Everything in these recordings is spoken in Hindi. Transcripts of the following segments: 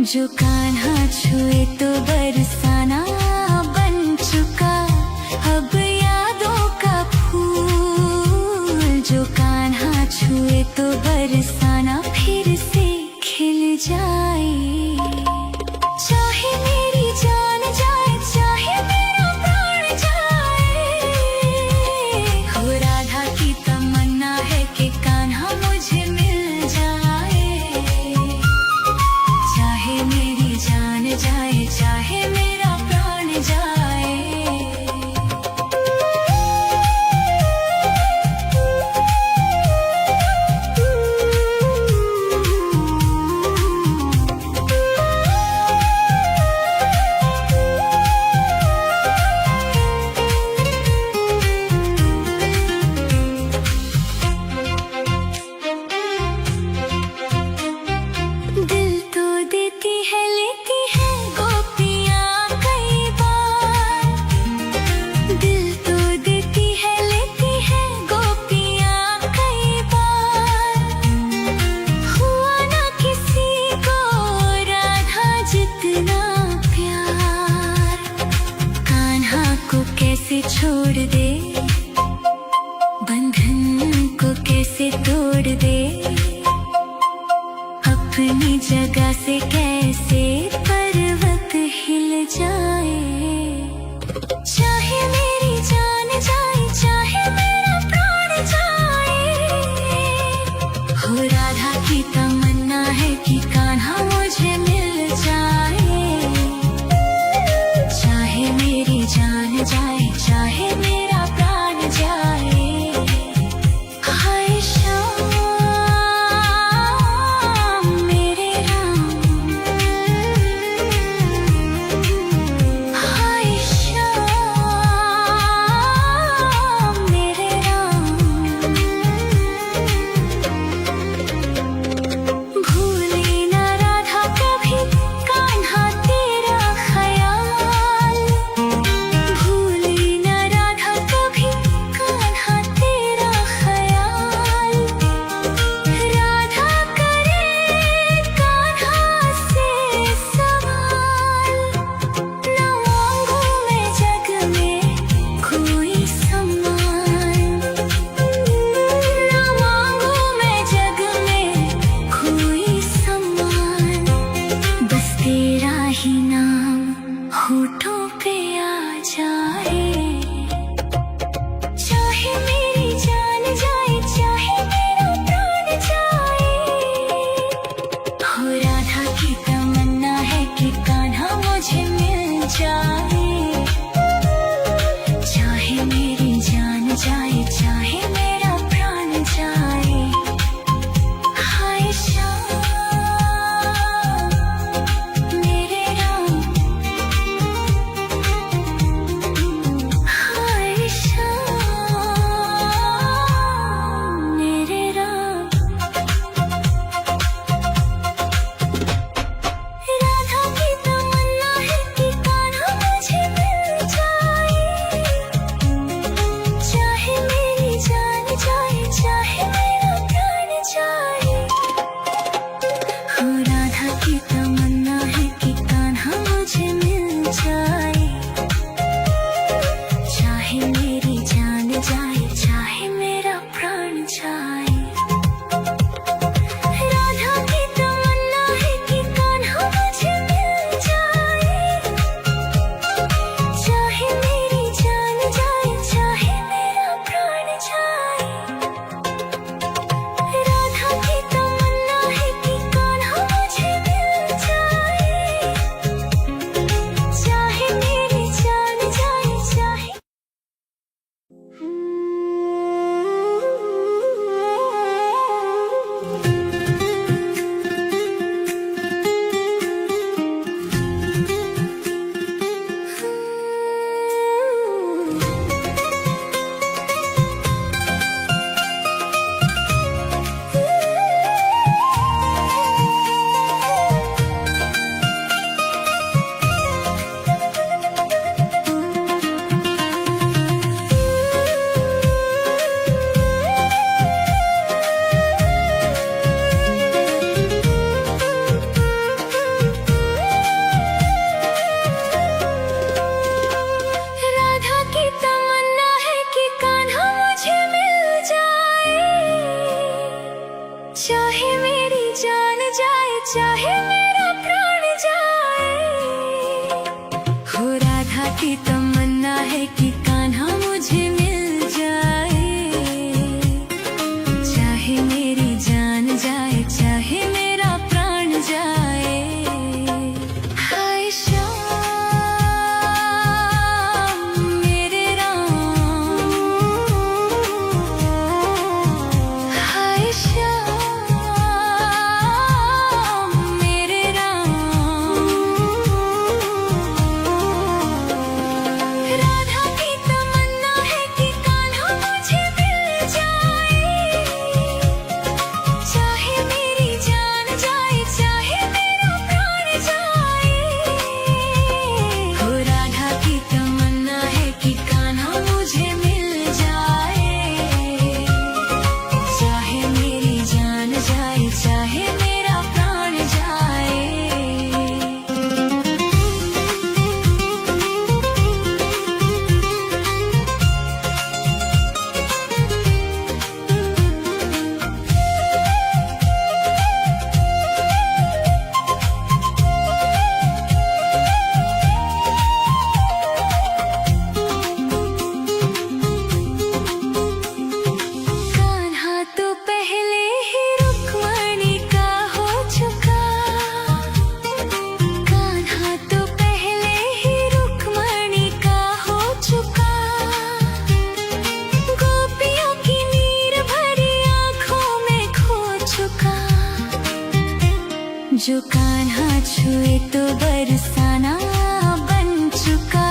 जो कान्हा छुए तो बरसाना बन चुका अब यादों का फूल। जो कान्हा छुए तो बरसाना फिर से खिल जाए। चाहे मेरी जान जाए चाहे मेरा प्राण जाए, हो राधा की तमन्ना है कि कान्हा मुझे मिल जाए। चाहे मेरी जान जाए चाहे मेरा प्राण जाए। दिल तो देती है लेती है गोपियाँ कई बार। दिल तो देती है लेती है गोपियाँ कई बार। हुआ ना किसी को राधा जितना प्यार। कान्हा को कैसे छोड़ दे, बंधन को कैसे तोड़ दे, अपनी जगह से कैसे पर्वत हिल जाए। चाहे मेरी जान जाए चाहे मेरा प्राण जाए, हो राधा की तमन्ना है कि कान्हा मुझे मिल जाए। चाहे मेरी जान जाए चाहे मेरा प्राण जाए। हाय श्याम जो कान्हा छुए तो बरसाना बन चुका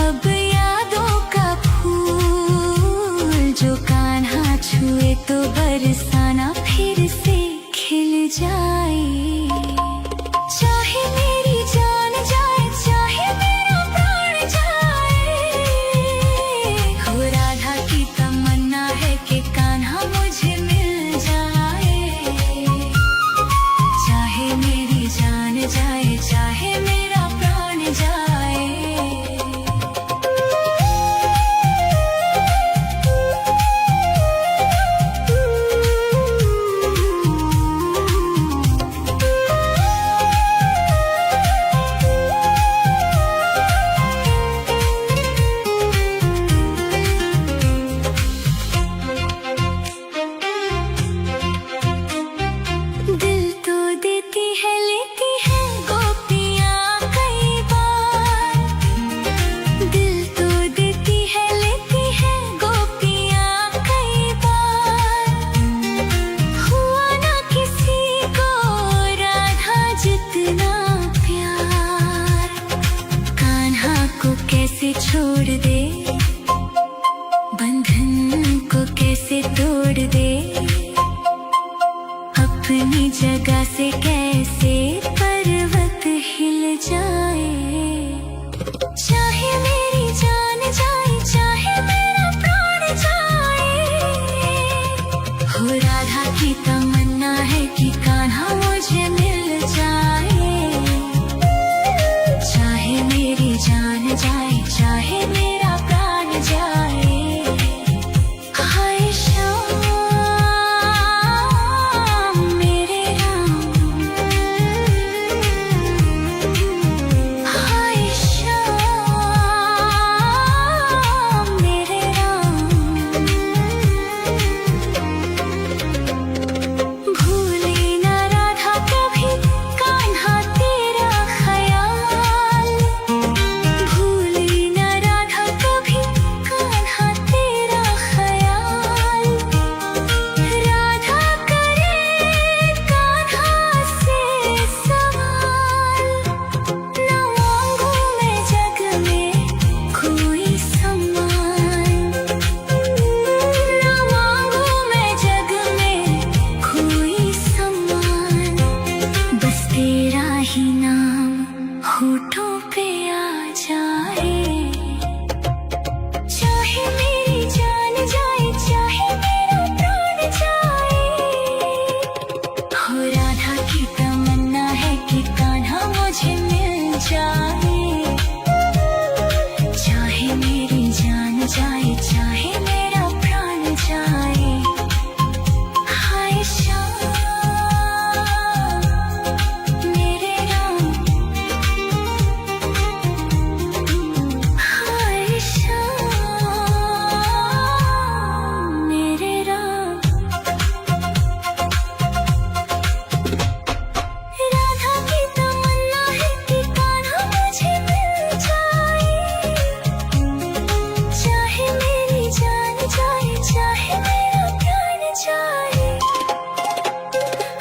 अब यादों का फूल। जो कान्हा छुए तो बरसाना फिर से खिल जाए। चाहे मेरी जान जाए चाहे मेरा प्राण जाए, हो राधा की तमन्ना है कि कान्हा मुझे मिल जाए। चाहे मेरी जान जाए चाहे मेरा प्राण जाए। दिल तो देती है लेती है गोपियाँ कई बार। दिल तो देती है लेती है गोपियाँ कई बार। हुआ ना किसी को राधा जितना प्यार। कान्हा को कैसे छोड़ दे, बंधन को कैसे तोड़ दे, अपनी जगह से कैसे पर्वत हिल जाए। चाहे मेरी जान जाए चाहे मेरा प्राण जाए, हो राधा की तमन्ना है कि कान्हा मुझे मिल जाए। चाहे मेरी जान जाए चाहे मेरा प्राण जाए। हाय श्याम मेरे राम, हाय श्याम मेरे राम। भूले ना राधा कभी कान्हा तेरा ख्याल। भूले ना राधा कभी कान्हा तेरा ख्याल। राधा करे कान्हा से सवाल। ना मांगू मैं जग में कोई सम्मान। ना मांगू मैं जग में कोई सम्मान। बस तेरा ही नाम होठों पे आ जाए। चाहे मेरी जान जाए चाहे मेरा प्राण जाए, हो राधा की तमन्ना है कि कान्हा मुझे मिल जाए। चाहे मेरी जान जाए चाहे मेरा प्राण जाए। हाय श्याम मेरे राम, हाय श्याम मेरे राम। राधा की तमन्ना है कि कान्हा मुझे मिल जाए। चाहे मेरी जान जाए चाहे मेरा प्राण जाए,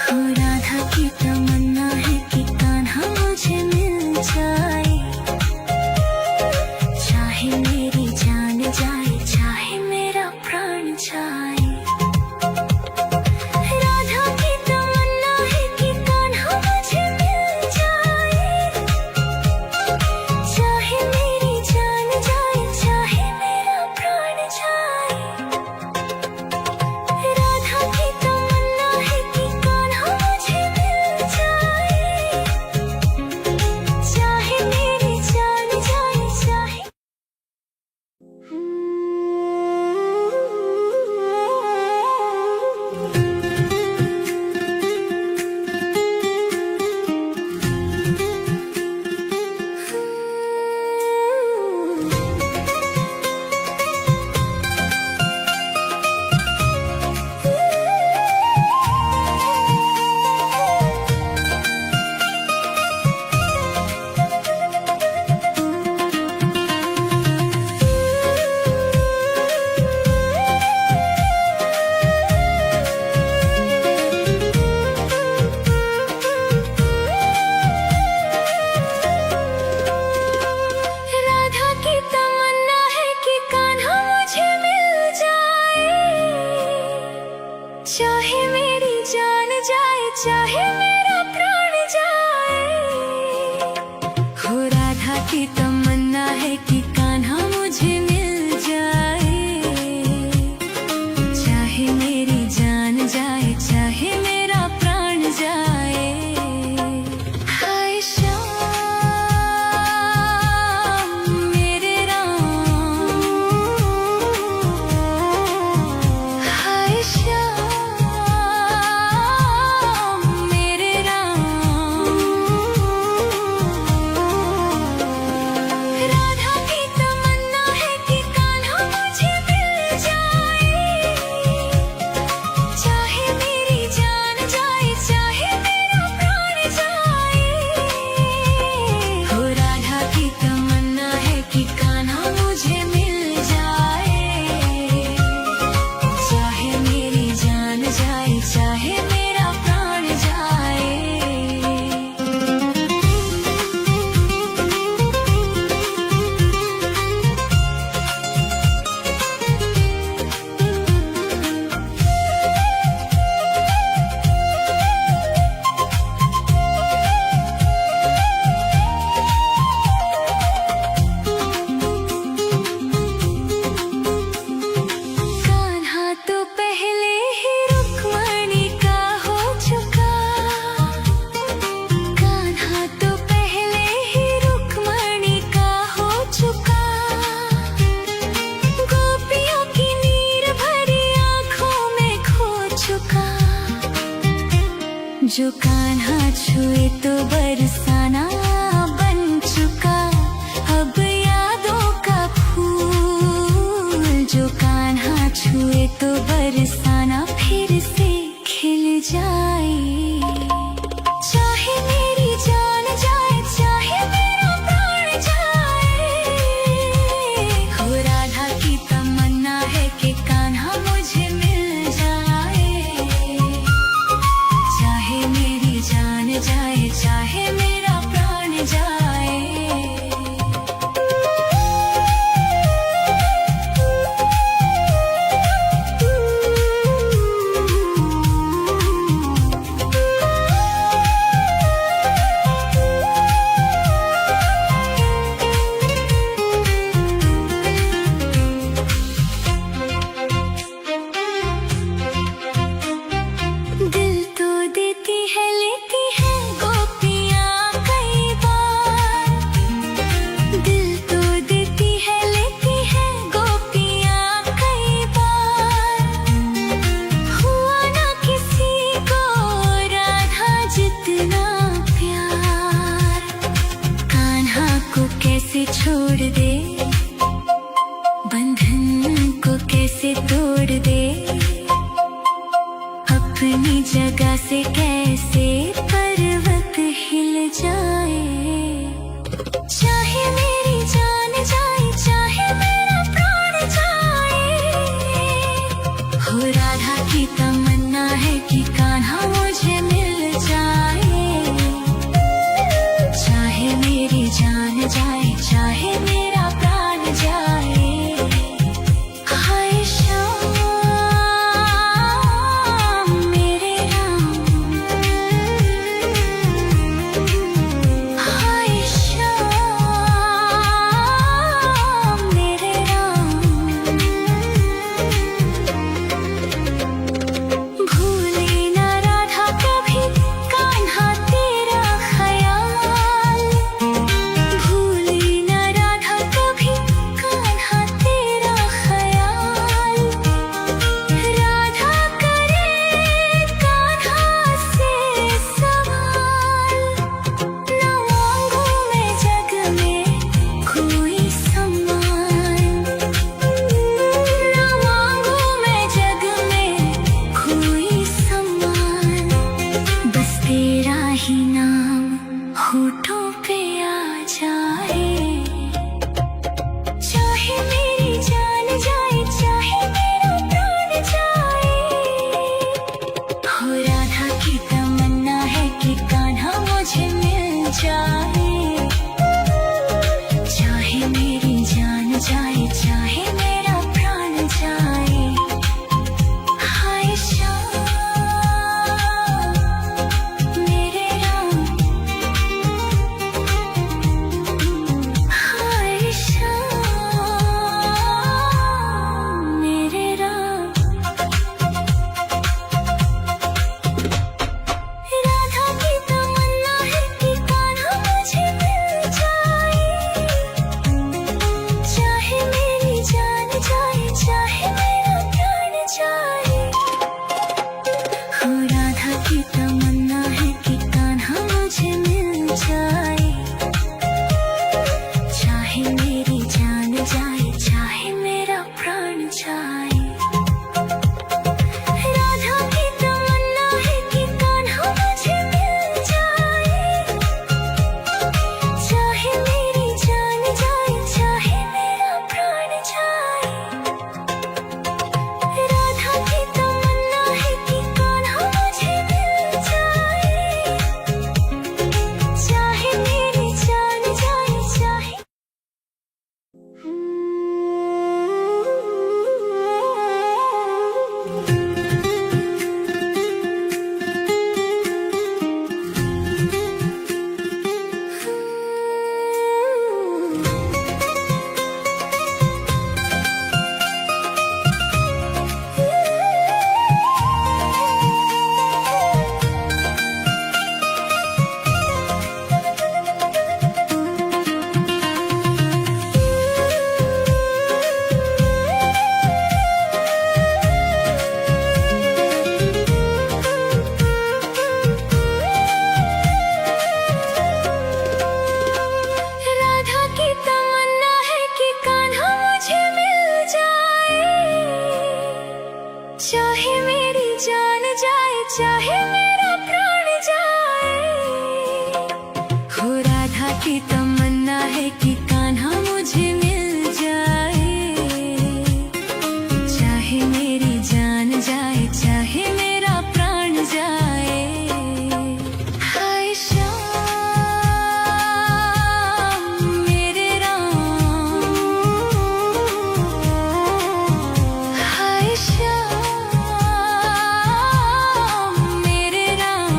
हो राधा की तमन्ना है कि कान्हा मुझे मिल जाए। चाहे मेरी जान जाए चाहे मेरा प्राण जाए। राधा की तमन्ना है कि कान्हा मुझे मिल जाए। चाहे मेरी जान जाए चाहे मेरा प्राण जाए। राधा की तमन्ना है कि कान्हा मुझे मिल जाए। चाहे मेरी जान जाए चाहे। चाहे मेरी जान जाए चाहे मेरा प्राण जाए, हो राधा की तमन्ना है कि कान्हा मुझे मिल जाए। चाहे मेरी जान जाए चाहे मेरा प्राण जाए। हाय श्याम मेरे राम, हाय श्याम मेरे राम। राधा की तमन्ना है कि कान्हा मुझे मिल जाए। चाहे मेरी जान जाए चाहे मेरा प्राण जाए, हो राधा की तमन्ना है कि कान्हा मुझे मिल जाए। चाहे मेरी जान जाए चाहे मेरा प्राण जाए। कान्हा तो पहले ही रुक्मणी का हो चुका, कान्हा तो पहले ही रुक्मणी का हो चुका। गोपियों की नीर भरी आंखों में खो चुका। जो कान्हा छुए तो बरसाना बन चुका। अब यादों का फूल जो कान्हा छुए तो बरसाना फिर से खिल जाए। चाहे मेरी जान जाए चाहे मेरा प्राण जाए, हो राधा की तमन्ना है कि कान्हा मुझे मिल जाए। चाहे मेरी जान जाए चाहे मेरा प्राण जाए। दिल तो देती है लेती है गोपियाँ कई बार। दिल तो देती है लेती है गोपियाँ कई बार। हुआ ना किसी को राधा जितना प्यार। कान्हा को कैसे छोड़ दे, बंधन को कैसे तोड़ दे। अपनी जगह से कैसे पर्वत हिल जाए। चाहे मेरी जान जाए चाहे मेरा प्राण जाए, हो राधा की तमन्ना है कि कान्हा मुझे मिल जाए। चाहे मेरी जान जाए चाहे मेरा प्राण जाए। हाय श्याम मेरे राम, हाय श्याम मेरे राम। भूले ना चाहे मेरी जान जाए चाहे मेरा प्राण जाए, हो राधा की तमन्ना है कि कान्हा मुझे मिल जाए। चाहे मेरी जान जाए चाहे मेरा प्राण जाए। हाय श्याम मेरे राम, हाय श्याम मेरे राम।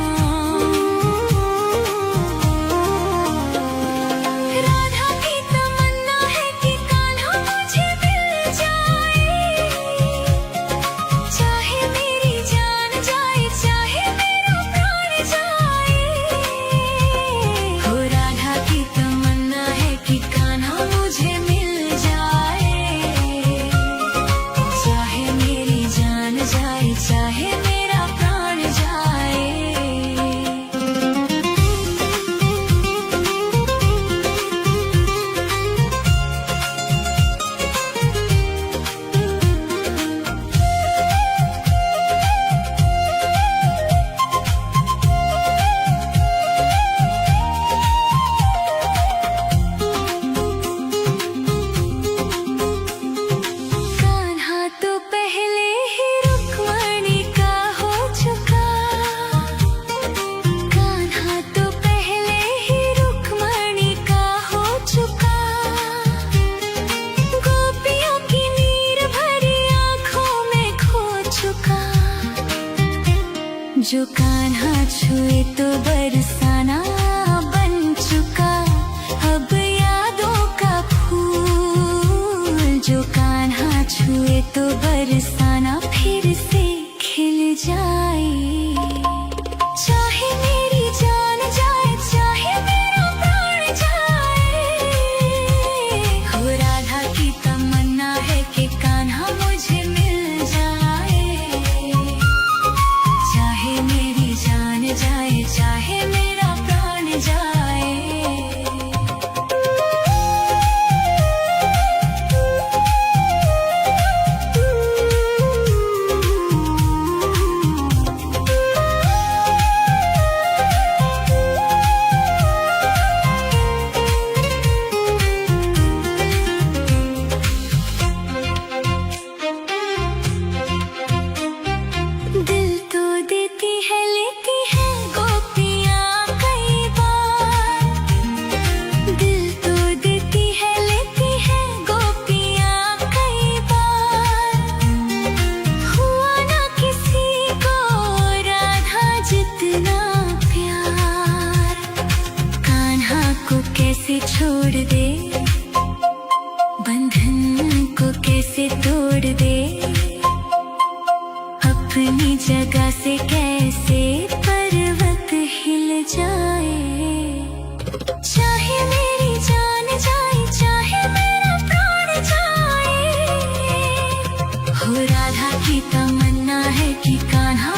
राधा की तमन्ना है कि कान्हा मुझे मिल जाए। चाहे मेरी जान जाए चाहे मेरा प्राण जाए, हो राधा की तमन्ना है कि कान्हा मुझे मिल जाए। चाहे मेरी जान जाए चाहे मेरा प्राण जाए। कान्हा तो पहले ही रुक्मणी का हो चुका, कान्हा तो पहले ही रुक्मणी का हो चुका। गोपियों की नीर भरी आंखों में खो चुका। जो कान्हा छुए तो बरसाना बन चुका। अब यादों का फूल जो कान्हा छुए तो बरसाना फिर से खिल जाए। चाहे मेरी जान जाए चाहे मेरा प्राण जाए, हो राधा की तमन्ना है कि कान्हा मुझे मिल जाए। चाहे मेरी जान जाए चाहे मेरा प्राण जाए। दिल तो देती है लेती है गोपियाँ कई बार। दिल तो देती है लेती है गोपियाँ कई बार। हुआ ना किसी को राधा जितना प्यार। कान्हा को कैसे छोड़ दे, बंधन को कैसे तोड़ दे। अपनी जगह से कैसे पर्वत हिल जाए। चाहे मेरी जान जाए चाहे मेरा प्राण जाए, हो राधा की तमन्ना है कि कान्हा